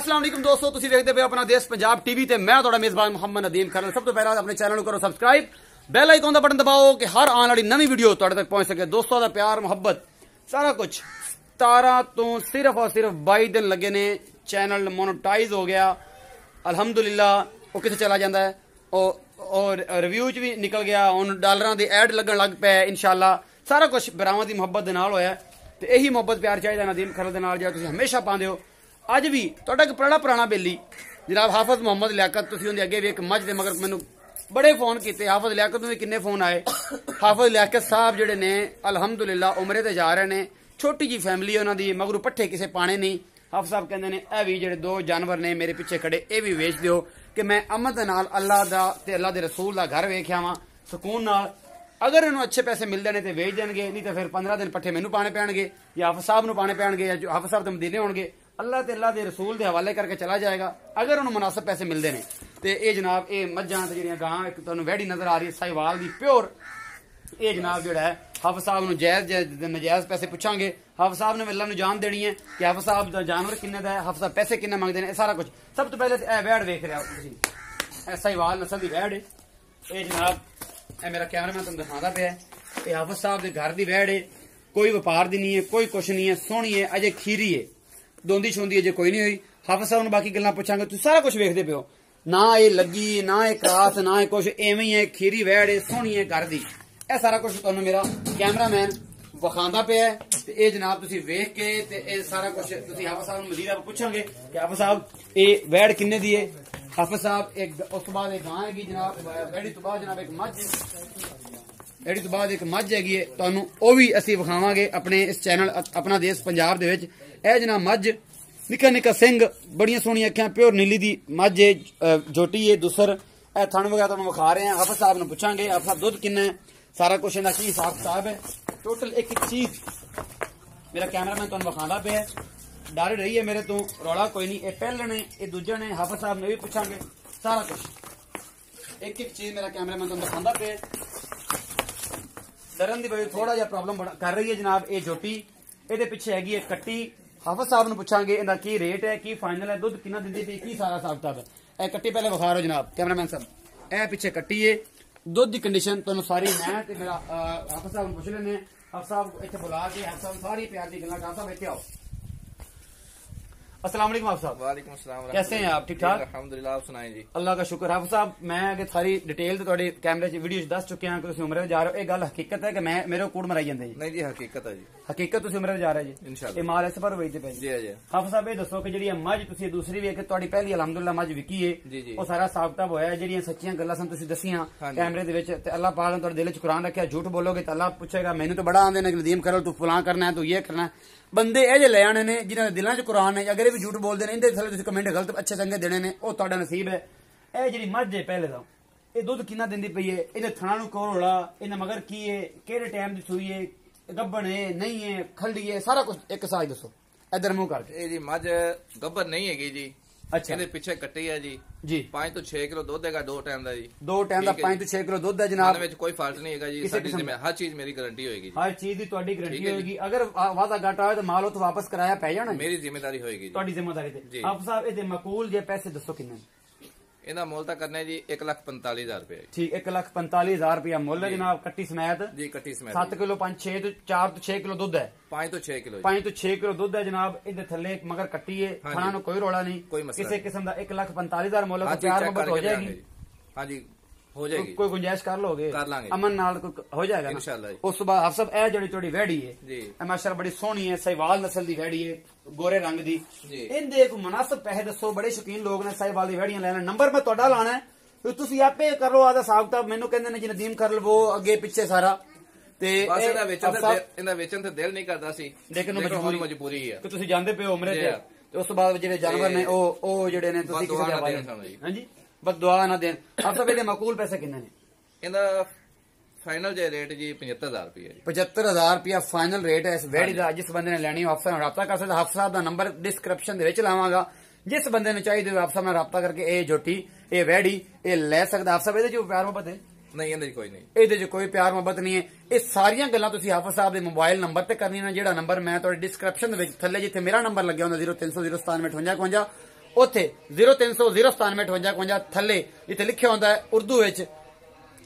अस्सलाम वालेकुम दोस्तों, तुसीं देखदे पे अपना देश पंजाब टीवी ते मैं तुहाडा मेजबान मोहम्मद नदीम खरल। सब तो पहला अपने चैनल को करो सब्सक्राइब, बेल आइकन का बटन दबाओ कि हर आने वाली नवी वीडियो तुहाडे तक पहुंच सके। दोस्तों का प्यार मुहब्बत सारा कुछ 17 तो सिर्फ और सिर्फ 22 दिन लगे ने, चैनल मोनेटाइज हो गया अलहमदुलिल्लाह। वो कितने चला जाता है और रिव्यू च भी निकल गया, हुण डॉलरां दे ऐड लगन लग पे। इंशाअल्लाह सारा कुछ बरावां दी मुहब्बत दे नाल होया ते यही मुहब्बत प्यार चाहिए नदीम खरल दे नाल जो तुसीं हमेशा पांदे हो। अज भी तुहाडा एक बड़ा पुराना बेली जनाब हाफिज मोहम्मद लियाकत, तुसीं उहदे अगे भी एक मझ दे मगर मैनू बड़े फोन किए। हाफिज लियाकत नूं किन्ने फोन आए। हाफिज लियाकत साहब जिहड़े ने अलहमदुलिल्लाह उमरे ते जा रहे ने, छोटी जी फैमिली है उन्हां दी, मगरू पट्ठे किसे पाने नहीं। हाफिज साहब कहंदे ने ए भी जिहड़े 2 जानवर ने मेरे पिछे खड़े ये भी वेच दिओ कि मैं अमन दे नाल अल्लाह दा ते अल्लाह दे रसूल दा घर वेखिया वां सुकून नाल। अगर इन्होंने अच्छे पैसे मिलते हैं तो वेच देंगे, नहीं तो फिर 15 दिन पट्ठे मैनू पाने पैणगे या हाफिज साहब नूं पाने पैणगे या हाफिज साहब तो मदीने होणगे। अल्लाह ते अल्लाह दे रसूल दे हवाले करके चला जाएगा अगर उन्होंने मुनासिब पैसे मिलते हैं। तो ये जनाब ये मझां ते जिहड़ियां गां एक तुहानूं वैड़ी नजर आ रही है साहिवाल दी प्योर, ये जनाब जिहड़ा है हाफिज साहब नूं जायज़ नजायज़ पैसे पुछांगे। हाफिज साहब ने अल्लाह नूं जान देनी है कि हाफिज साहब दा जानवर किन्ने दा है, हाफिज साहब पैसे किन्ने मंगदे ने, सारा कुछ। सब तो पहले ए वैड़ वेख रहे हो तुसीं, ए साहिवाल नस्ल दी वैड़ है। ये जनाब ए मेरा कैमरामैन तुहानूं दिखांदा पिया है, ये हाफिज साहब के घर की वैड़ है, कोई व्यापार दी नहीं है, कोई कुछ नहीं है, सोहनी है, अजे खीरी है, दोंदी छोंदी अजे कोई नहीं हुई। हाफिज साहब ने बाकी गल्लां पुछांगे, तुसीं सारा कुछ वेखदे पियो, ना ये लगी ना ये क्रास ना ये कुछ, एवें ही है, खीरी वैड़ है, सोहनी है घर दी। यह सारा कुछ तुहानूं मेरा कैमरामैन विखांदा पिया है। ते ये जनाब तुसीं वेख के ते ये सारा कुछ तुसीं हाफिज साहब नूं मजीद पुछांगे कि हाफिज साहब ये वैड़ किन्ने दी है। हाफिज साहब एक उस तो बाद एक गां हैगी जनाब, वैड़ी तो बाद जनाब एक मझ, एडी तो बाद एक मझ हैगी है, तुहानूं ओह भी असीं विखावांगे अपने इस चैनल अपना देश पंजाब दे विच। ए जनाब मझ निक्का निक्का सिंह, बड़ियां सोहणियां अखियां, प्योर नीली दी मझ है, जोटी है, दुसर ए थण वगैरह तुहानूं विखा रहे हैं। हाफिज साहब नूं पुछांगे हाफिज साहब दुध किन्ना है, सारा कुछ इहदा की हिसाब किताब है, टोटल एक एक चीज मेरा कैमरामैन तुहानूं विखांदा पिया। डर रही है मेरे तो, रौला कोई नहीं। ये पहले ने ये दूजे ने, हाफिज साहब ने भी पुछांगे सारा कुछ, एक एक चीज मेरा कैमरामैन तुहानूं दिखांदा पिया। डरन दी वजह थोड़ा जिहा प्रॉब्लम कर रही है जनाब। ये जोटी ये पिछे हैगी है कट्टी। हाफिज साहब नूं पुछांगे इहदा की रेट है, की फाइनल है, दुध कितना दिंदी पई, की सारा हिसाब किताब है। ए कट्टी पहले विखा रहो जनाब कैमरामैन साहब, ए पिछे कट्टी है, दुध की कंडीशन तुहानूं सारी मैं ते मेरा हाफिज साहब नूं पुछ लेने। हाफिज साहब इत्थे बुला के हाफिज साहब सारी प्यार दी गल्लां कर। साहब इत्थे आओ। अस्सलाम वालेकुम हाफिज साहब। वालेकुम अस्सलाम। कैसे हैं आप? ठीक ठाक अल्हम्दुलिल्लाह। आप सुनाएं जी। अल्लाह का शुक्र। हाफिज साहब मैं अगे सारी डिटेल तो तुहाडे कैमरे च वीडियो दस चुके हैं कि तुसीं उमरे जा रहे हो। ये गल हकीकत है कि मैं मेरे कूड़ मराई जांदे जी? नहीं जी, हकीकत है जी, हकीकत तुसीं उमरे जा रहे जी इंशाअल्लाह। ये माल इस पर वेचदे पे जी जी। हाफिज साहब ये दसो कि जिहड़ी मझ तुसीं दूसरी भी है कि तुहाडी पहली अलहमदुलिल्लाह मझ विकी है, जी जी, वो सारा हिसाब किताब होया, जिहड़ियां सच्चियां गल्लां सन तुसीं दसियां कैमरे दे विच ते अल्लाह पाक ने तुहाडे दिल च कुरान रखिया, झूठ बोलोगे तो अल्लाह पूछेगा। मैनू तो बड़ा आंदे ने नदीम खरल तू फलां करना है, तू ये करना है। बंदे ये जे ले आने ने जिन्हां दे दिलां च कुरान है, अगर ये भी झूठ बोलदे ने, इहदे थल्ले तुसीं कमेंट गलत अच्छे चंगे देने ने, वो तुहाडा नसीब है। ਇਹ ਜਿਹੜੀ ਮੱਝ ਹੈ ਪਹਿਲੇ ਦਾ, ਇਹ ਦੁੱਧ ਕਿੰਨਾ ਦਿੰਦੀ ਪਈ ਹੈ, ਇਹਦੇ ਥਣਾ ਨੂੰ ਕੋਰੋੜਾ, ਇਹਦਾ ਮਗਰ ਕੀ ਹੈ, ਕਿਹੜੇ ਟਾਈਮ ਦੀ ਸੂਈ ਹੈ, ਗੱਭਣ ਹੈ ਨਹੀਂ ਹੈ, ਖੱਲੀ ਹੈ, ਸਾਰਾ ਕੁਝ ਇੱਕ ਸਾਜ ਦੱਸੋ ਇਧਰ ਮੂੰਹ ਕਰਕੇ। ਇਹ ਜੀ ਮੱਝ ਗੱਭਰ ਨਹੀਂ ਹੈਗੀ ਜੀ। ਅੱਛਾ, ਇਹਦੇ ਪਿੱਛੇ ਕੱਟੀ ਹੈ ਜੀ 5 ਤੋਂ 6 ਕਿਲੋ ਦੁੱਧ ਹੈਗਾ, 2 ਟਾਈਮ ਦਾ ਜੀ। 2 ਟਾਈਮ ਦਾ 5 ਤੋਂ 6 ਕਿਲੋ ਦੁੱਧ ਹੈ ਜਨਾਬ। ਵਿੱਚ ਕੋਈ ਫਾਲਟ ਨਹੀਂ ਹੈਗਾ ਜੀ, ਸਾਡੀ ਜਿਵੇਂ ਹਰ ਚੀਜ਼ ਮੇਰੀ ਗਾਰੰਟੀ ਹੋਏਗੀ, ਹਰ ਚੀਜ਼ ਦੀ ਤੁਹਾਡੀ ਗਾਰੰਟੀ ਹੋਏਗੀ। ਅਗਰ ਵਾਦਾ ਘਾਟਾ ਹੋਏ ਤਾਂ ਮਾਲ ਉਥੋਂ ਵਾਪਸ ਕਰਾਇਆ ਪੈ ਜਾਣਾ, ਮੇਰੀ ਜ਼ਿੰਮੇਵਾਰੀ ਹੋਏਗੀ ਜੀ, ਤੁਹਾਡੀ ਜ਼ਿੰਮੇਵਾਰੀ ਤੇ। ਆਪ ਸਾਹਿਬ ਇਹਦੇ ਮਕੂਲ ਜੇ ਪੈਸੇ ਦੱਸੋ ਕਿੰਨੇ? ਇਹਦਾ ਮੁੱਲ ਤਾਂ ਕਰਨਾ ਜੀ 1,45,000 ਰੁਪਏ। ਠੀਕ, 1,45,000 ਰੁਪਇਆ ਮੁੱਲ ਹੈ ਜਨਾਬ ਕੱਟੀ ਸਮੇਤ ਜੀ। ਕੱਟੀ ਸਮੇਤ 7 ਕਿਲੋ 5 ਤੋਂ 4 ਤੋਂ 6 ਕਿਲੋ ਦੁੱਧ ਹੈ, 5 ਤੋਂ 6 ਕਿਲੋ 5 ਤੋਂ 6 ਕਿਲੋ ਦੁੱਧ ਹੈ ਜਨਾਬ। ਇਹਦੇ ਥੱਲੇ ਮਗਰ ਕੱਟੀ ਹੈ, ਖਾਣਾ ਨੂੰ ਕੋਈ ਰੋਲਾ ਨਹੀਂ, ਕਿਸੇ ਕਿਸਮ ਦਾ। 1,45,000 ਮੁੱਲ ਹੈ, ਪਿਆਰ ਮੁਹੱਬਤ ਹੋ ਜਾਏਗੀ। ਹਾਂਜੀ ਹੋ ਜਾਏਗੀ, ਕੋਈ ਗੁੰਜਾਇਸ਼ ਕਰ ਲੋਗੇ? ਕਰ ਲਾਂਗੇ, ਅਮਨ ਨਾਲ ਹੋ ਜਾਏਗਾ इंशाल्लाह। ਉਸ ਤੋਂ ਬਾਅਦ ਹਾਫਿਜ਼ ਸਾਹਿਬ ਇਹ ਜਿਹੜੀ ਤੁਹਾਡੀ ਵੈੜੀ ਹੈ ਜੀ, ਇਹ ਮਾਸ਼ਾਅੱਲਾ ਬੜੀ ਸੋਹਣੀ ਹੈ, ਸਾਹੀਵਾਲ ਨਸਲ ਦੀ ਵੈੜੀ ਹੈ, ਗੋਰੇ ਰੰਗ ਦੀ ਜੀ। ਇਹਦੇ ਇੱਕ ਮੁਨਾਸਬ ਪੈਸੇ ਦੱਸੋ, ਬੜੇ ਸ਼ੌਕੀਨ ਲੋਕ ਨੇ ਸਾਹੀਵਾਲ ਦੀ ਵੈੜੀਆਂ ਲੈਣਾ। ਨੰਬਰ ਮੈਂ ਤੁਹਾਡਾ ਲਾਣਾ ਹੈ, ਤੁਸੀਂ ਆਪੇ ਕਰੋ ਆਦਾ ਹਿਸਾਬ ਕਿਤਾਬ। ਮੈਨੂੰ ਕਹਿੰਦੇ ਨੇ ਜੀ ਨਦੀਮ ਕਰ ਲਵੋ ਅੱਗੇ ਪਿੱਛੇ ਸਾਰਾ, ਤੇ ਇਹਦਾ ਵੇਚਣ ਤੇ ਦਿਲ ਨਹੀਂ ਕਰਦਾ ਸੀ, ਲੇਕਿਨ ਮਜਬੂਰੀ ਹੈ ਕਿ ਤੁਸੀਂ ਜਾਂਦੇ ਪਿਓ ਉਮਰੇ ਤੇ ਉਸ ਤੋਂ ਬਾਅਦ ਜਿਹੜੇ ਜਾਨਵਰ ਨੇ ਉਹ ਜਿਹੜੇ ਨੇ ਤੁਸੀਂ ਕਿਸੇ ਦੇ ਹਵਾਲੇ। ਹਾਂਜੀ, ਬਸ ਦੁਆ ਨਾ ਦੇਣ। ਆਪ ਸਭ ਇਹਦੇ ਮਕੂਲ ਪੈਸੇ ਕਿੰਨੇ ਨੇ? ਇਹਦਾ फाइनल जो रेट जी 75,000 रुपया। 75,000 रुपया फाइनल रेट है इस वैड़ी का। जिस बंदे ने लेनी हो अफसर राब्ता कर सकता। हाफिज साहब का नंबर डिस्क्रिप्शन लावांगा, जिस बंदे ने चाहिए हाफिज साहब राब्ता करके ये जोटी ये वैड़ी ये ले सकता। हाफिज साहब ये प्यार मोहब्बत है नहीं, कोई नहीं, ये कोई प्यार मोहब्बत नहीं है। ये सारियां गल्लां तुसीं हाफिज साहब के मोबाइल नंबर ते करनी ना, जिहड़ा नंबर मैं तुहाडे डिस्क्रिप्शन दे विच थल्ले जिथे मेरा नंबर लग्या होंदा 0300 097 58 52 ਉੱਥੇ 0300 097 58 52 ਥੱਲੇ इतने लिखा होता है उर्दू विच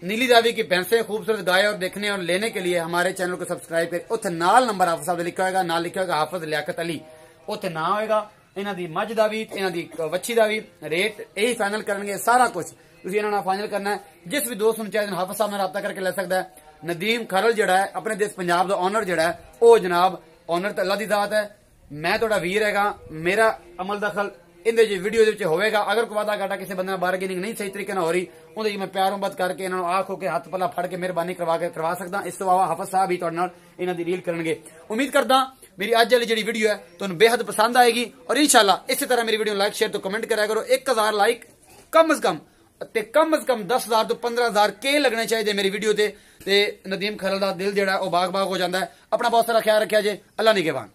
नीली रावी की भैंसे खूबसूरत गाय और देखने और लेने के लिए हमारे चैनल को सब्सक्राइब करें। उत्थे नाल नंबर हाफिज साहब लिखा होगा, नाल लिखा होगा हाफिज लियाकत अली, उत्थे ना होएगा। इन्हां दी मझ दा भी इन्हां दी वच्छी दा भी रेट यही फाइनल करनगे, सारा कुछ तुसीं इन्हां नाल फाइनल करना है। जिस भी दोस्त नूं चाहे हाफिज साहब नाल राबता करके ले सकदा है। नदीम खरल जिहड़ा है अपने देश पंजाब दा ओनर जिहड़ा है, ओ जनाब ओनर ते अल्लाह दी ज़ात है। मैं तुहाडा वीर हैगा, मेरा अमल दखल इंदे जी वीडियो दे होगा। अगर कोई वादा घाटा किसी बंदे बारगेनिंग नहीं सही तरीके हो रही, उहदे जी मैं प्यार मुहब्बत करके इन्होंने आख होकर हाथ पला फड़ के मेहरबानी करवा सकदा। इस तो इलावा हाफिज साहब ही तुहाडे नाल इन्हां दी रील करनगे। उम्मीद करदा मेरी अज वाली जिहड़ी वीडियो है तुहानूं बेहद पसंद आएगी और इंशाल्लाह इसी तरह मेरी वीडियो लाइक शेयर तो कमेंट कराया करो। 1000 लाइक कम से कम 10,000 तो 15,000 के लगने चाहिए मेरी वीडियो ते नदीम खरल दा दिल जिहड़ा ओ बाग बाग हो जाता है। अपना बहुत सारा ख्याल रखिया जे। अल्लाह निगहबान।